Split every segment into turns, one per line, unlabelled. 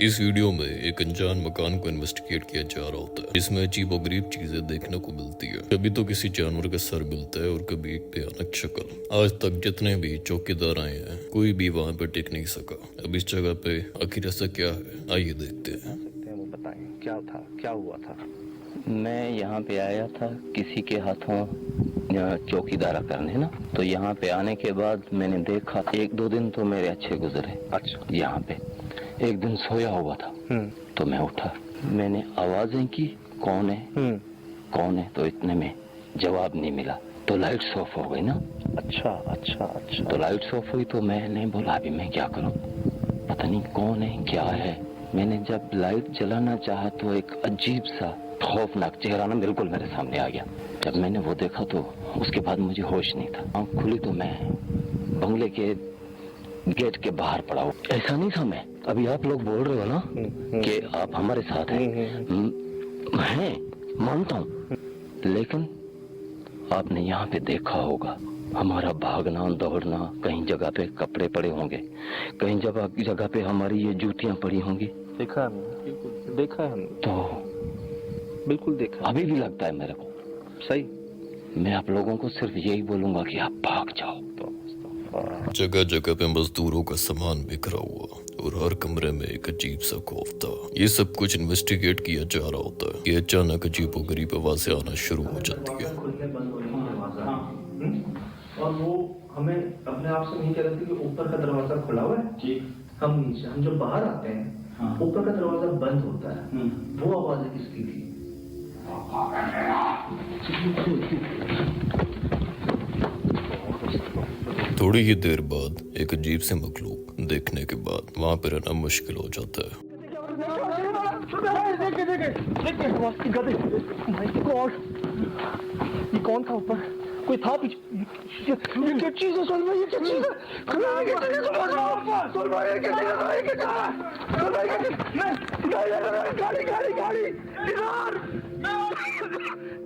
इस वीडियो में एक अनजान मकान को इन्वेस्टिगेट किया जा रहा होता है, जिसमें अजीबोगरीब चीजें देखने को मिलती है। कभी तो किसी जानवर का सर मिलता है और कभी एक भयानक शक्ल। आज तक जितने भी चौकीदार आए हैं, कोई भी वहां पर टिक नहीं सका। अब इस जगह पे आखिर ऐसा क्या है, आइए देखते हैं।
वो बताएं, क्या था, क्या हुआ था? मैं यहाँ पे आया था किसी के हाथों चौकीदारा करने ना, तो यहाँ पे आने के बाद मैंने देखा 1-2 दिन तो मेरे अच्छे गुजरे। अच्छा। यहाँ पे एक दिन सोया हुआ था, तो मैं उठा, मैंने आवाजें की, कौन है कौन है, तो इतने में जवाब नहीं मिला, तो लाइट्स ऑफ हो गई ना। अच्छा अच्छा अच्छा। तो लाइट्स ऑफ हुई तो मैंने बोला अभी मैं क्या करूं, पता नहीं कौन है क्या है। मैंने जब लाइट जलाना चाहा तो एक अजीब सा खौफनाक चेहरा ना बिल्कुल मेरे सामने आ गया। जब मैंने वो देखा तो उसके बाद मुझे होश नहीं था। आँख खुली तो मैं बंगले के गेट के बाहर पड़ा हूँ। ऐसा नहीं था मैं, अभी आप लोग बोल रहे हो ना कि आप हमारे साथ हैं, मानता हूँ, लेकिन आपने यहाँ पे देखा होगा हमारा भागना दौड़ना, कहीं जगह पे कपड़े पड़े होंगे, कहीं जगह पे हमारी ये जूतियां पड़ी होंगी।
देखा है, देखा है हमने,
तो
बिल्कुल देखा।
अभी भी लगता है मेरे को।
सही।
मैं आप लोगों को सिर्फ यही बोलूंगा कि आप भाग जाओ।
जगह जगह पे मजदूरों का सामान बिखरा हुआ और हर कमरे में एक अजीब सा खौफ था। ये सब कुछ इन्वेस्टिगेट किया जा रहा होता है कि अचानक अजीबोगरीब आवाजें आना शुरू हो जाती है।
और वो हमें अपने आप से नहीं कह रहे थे कि ऊपर का दरवाजा खुला हुआ है जी। हम जब बाहर आते हैं, ऊपर का दरवाजा बंद होता है। वो आवाज किसकी थी?
थोड़ी ही देर बाद एक अजीब से मखलूक देखने के बाद वहां पर रहना मुश्किल हो जाता है।
ये कौन था ऊपर? कोई था पीछे? ये क्या चीज है? सोल भाई, ये क्या चीज है? सोल भाई, ये क्या चीज है? ये क्या है? सोल भाई, गाड़ी गाड़ी गाड़ी, इधर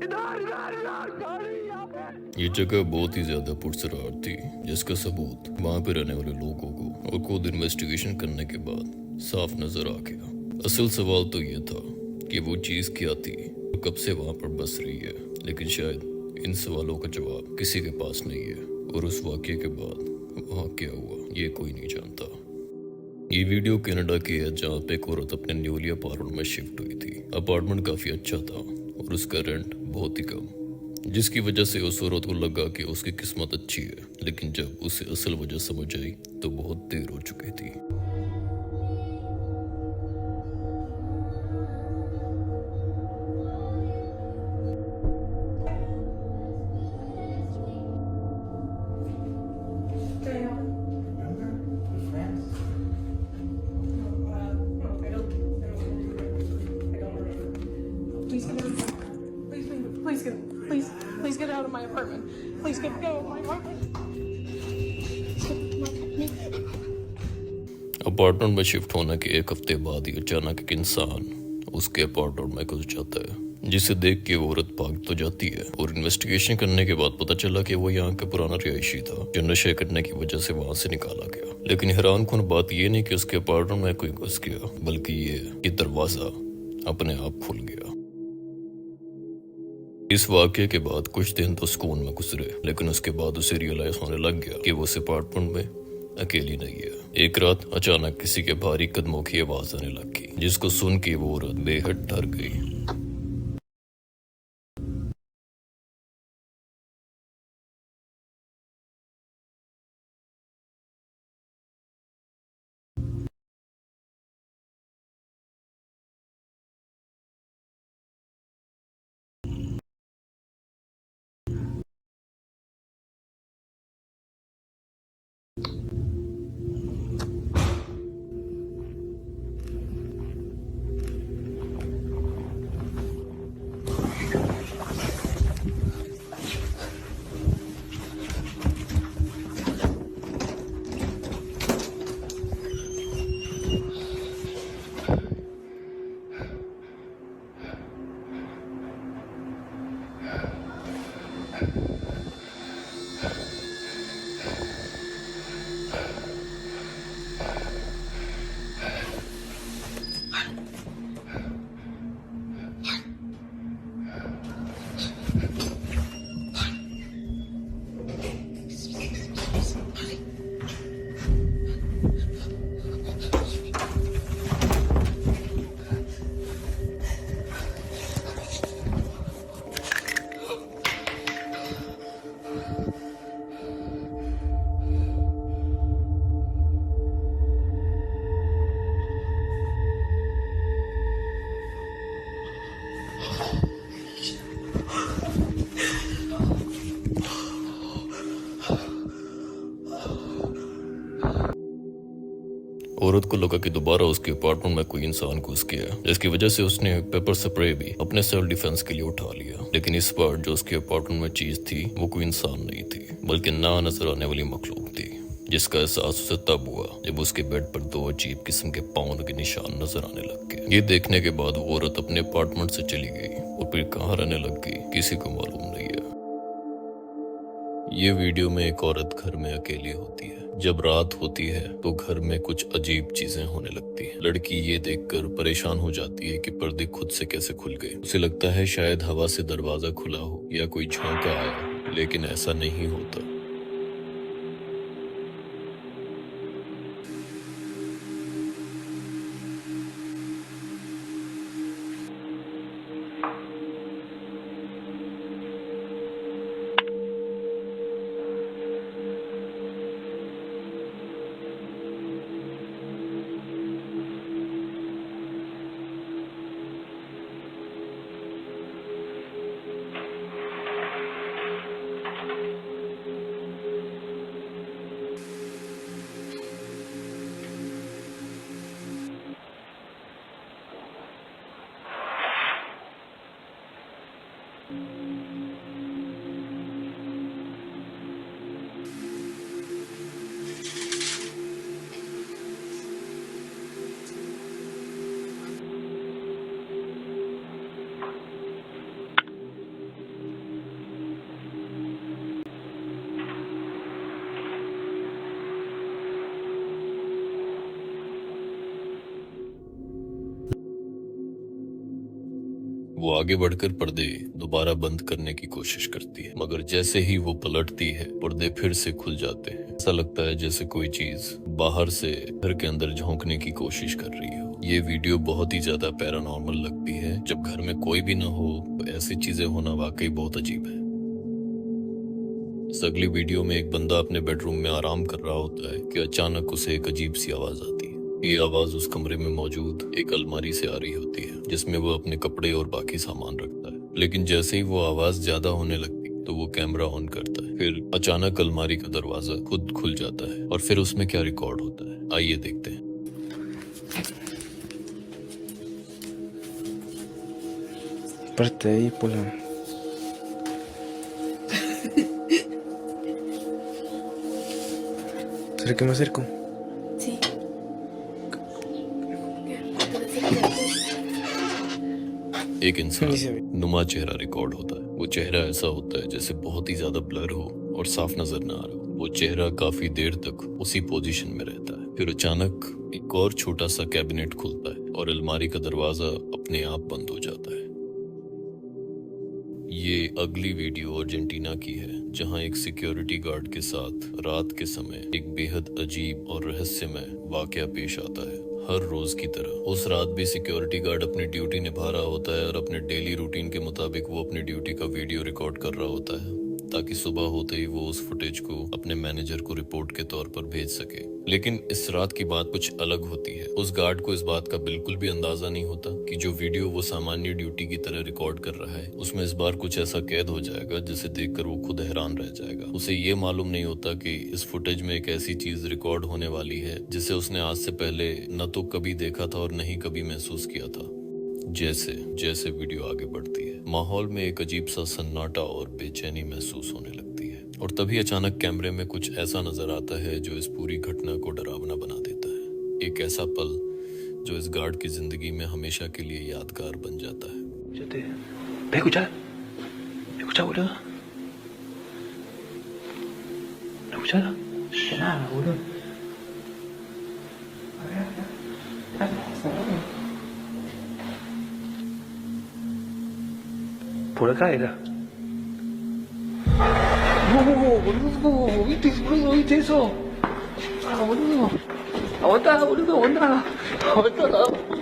इधर इधर इधर, गाड़ी यहाँ पे।
ये जगह बहुत ही ज्यादा पुरसरार थी, जिसका सबूत वहां पे रहने वाले लोगों को और खुद इन्वेस्टिगेशन करने के बाद साफ नजर आ गया। असल सवाल तो ये था कि वो चीज क्या थी, तो कब से वहां पर बस रही है, लेकिन शायद इन सवालों का जवाब किसी के पास नहीं है। और उस वाकये के बाद वहाँ क्या हुआ ये कोई नहीं जानता। ये वीडियो कनाडा की है, जहाँ पे एक औरत अपने न्यूली अपार्टमेंट में शिफ्ट हुई थी। अपार्टमेंट काफी अच्छा था और उसका रेंट बहुत ही कम, जिसकी वजह से उस औरत को लगा कि उसकी किस्मत अच्छी है। लेकिन जब उसे असल वजह समझ आई तो बहुत देर हो चुकी थी।
Please get out of my apartment. Please get out of my apartment.
Apartment में शिफ्ट होने के एक हफ्ते बाद ही अचानक एक इंसान उसके अपार्टमेंट में घुस जाता है, जिसे देख के वो औरत भाग तो जाती है। और इन्वेस्टिगेशन करने के बाद पता चला कि वो यहाँ का पुराना रिहायशी था, जो नशे करने की वजह से वहां से निकाला गया। लेकिन हैरानकुन बात ये नहीं कि उसके अपार्टमेंट में कोई घुस गया, बल्कि ये दरवाजा अपने आप खुल गया। इस वाकये के बाद कुछ दिन तो सुकून में गुजरे, लेकिन उसके बाद उसे रियलाइज होने लग गया कि वो उस अपार्टमेंट में अकेली नहीं है। एक रात अचानक किसी के भारी कदमों की आवाज आने लगी, जिसको सुन के वो औरत बेहद डर गई। औरत को लगा कि दोबारा उसके अपार्टमेंट में कोई इंसान घुस गया, जिसकी वजह से उसने पेपर स्प्रे भी अपने सेल्फ डिफेंस के लिए उठा लिया। लेकिन इस बार जो उसके अपार्टमेंट में चीज थी वो कोई इंसान नहीं थी, बल्कि ना नजर आने वाली मखलूक थी, जिसका एहसास उसे तब हुआ जब उसके बेड पर 2 अजीब किस्म के पाँव के निशान नजर आने लग गए। ये देखने के बाद वो औरत अपने अपार्टमेंट से चली गई और फिर कहाँ रहने लग गई किसी को मालूम नहीं है। ये वीडियो में एक औरत घर में अकेली होती है। जब रात होती है तो घर में कुछ अजीब चीजें होने लगती हैं। लड़की ये देखकर परेशान हो जाती है कि पर्दे खुद से कैसे खुल गए। उसे लगता है शायद हवा से दरवाजा खुला हो या कोई झोंका आया, लेकिन ऐसा नहीं होता। वो आगे बढ़कर पर्दे दोबारा बंद करने की कोशिश करती है, मगर जैसे ही वो पलटती है पर्दे फिर से खुल जाते हैं। ऐसा लगता है जैसे कोई चीज बाहर से घर के अंदर झांकने की कोशिश कर रही हो। ये वीडियो बहुत ही ज्यादा पैरानॉर्मल लगती है। जब घर में कोई भी ना हो तो ऐसी चीजें होना वाकई बहुत अजीब है। इस अगली वीडियो में एक बंदा अपने बेडरूम में आराम कर रहा होता है कि अचानक उसे एक अजीब सी आवाज आती है। ये आवाज उस कमरे में मौजूद एक अलमारी से आ रही होती है, जिसमें वो अपने कपड़े और बाकी सामान रखता है। लेकिन जैसे ही वो आवाज ज्यादा होने लगती है तो वो कैमरा ऑन करता है। फिर अचानक अलमारी का दरवाजा खुद खुल जाता है और फिर उसमें क्या रिकॉर्ड होता है, आइए देखते हैं।
Parte de ahí, Pola. ¿Será que me acerco?
Sí.
एक इंसान
नहीं से-
नुमा चेहरा रिकॉर्ड होता है। वो चेहरा ऐसा होता है जैसे बहुत ही ज्यादा ब्लर हो और साफ नजर ना आ रहा हो। वो चेहरा काफी देर तक उसी पोजीशन में रहता है। फिर अचानक एक और छोटा सा कैबिनेट खुलता है और अलमारी का दरवाजा अपने आप बंद हो जाता है। ये अगली वीडियो अर्जेंटीना की है, जहां एक सिक्योरिटी गार्ड के साथ रात के समय एक बेहद अजीब और रहस्यमय वाकया पेश आता है। हर रोज की तरह उस रात भी सिक्योरिटी गार्ड अपनी ड्यूटी निभा रहा होता है और अपने डेली रूटीन के मुताबिक वो अपनी ड्यूटी का वीडियो रिकॉर्ड कर रहा होता है, ताकि सुबह होते ही वो उस फुटेज को अपने मैनेजर को रिपोर्ट के तौर पर भेज सके। लेकिन इस रात की बात कुछ अलग होती है। उस गार्ड को इस बात का बिल्कुल भी अंदाजा नहीं होता कि जो वीडियो वो सामान्य ड्यूटी की तरह रिकॉर्ड कर रहा है उसमें इस बार कुछ ऐसा कैद हो जाएगा जिसे देखकर वो खुद हैरान रह जाएगा। उसे ये मालूम नहीं होता कि इस फुटेज में एक ऐसी चीज रिकॉर्ड होने वाली है जिसे उसने आज से पहले न तो कभी देखा था और न ही कभी महसूस किया था। जैसे जैसे वीडियो आगे बढ़ती है, माहौल में एक अजीब सा सन्नाटा और बेचैनी महसूस होने लगती है, और तभी अचानक कैमरे में कुछ ऐसा नजर आता है जो इस पूरी घटना को डरावना बना देता है। एक ऐसा पल जो इस गार्ड की जिंदगी में हमेशा के लिए यादगार बन जाता है।
¿Te escuchas? ¿Escuchas, boludo? ¿No escuchas? Nada, boludo. Por acá era.
boludo, viste eso. Ah, boludo. Aguantá, boludo, aguantá. Aguantá,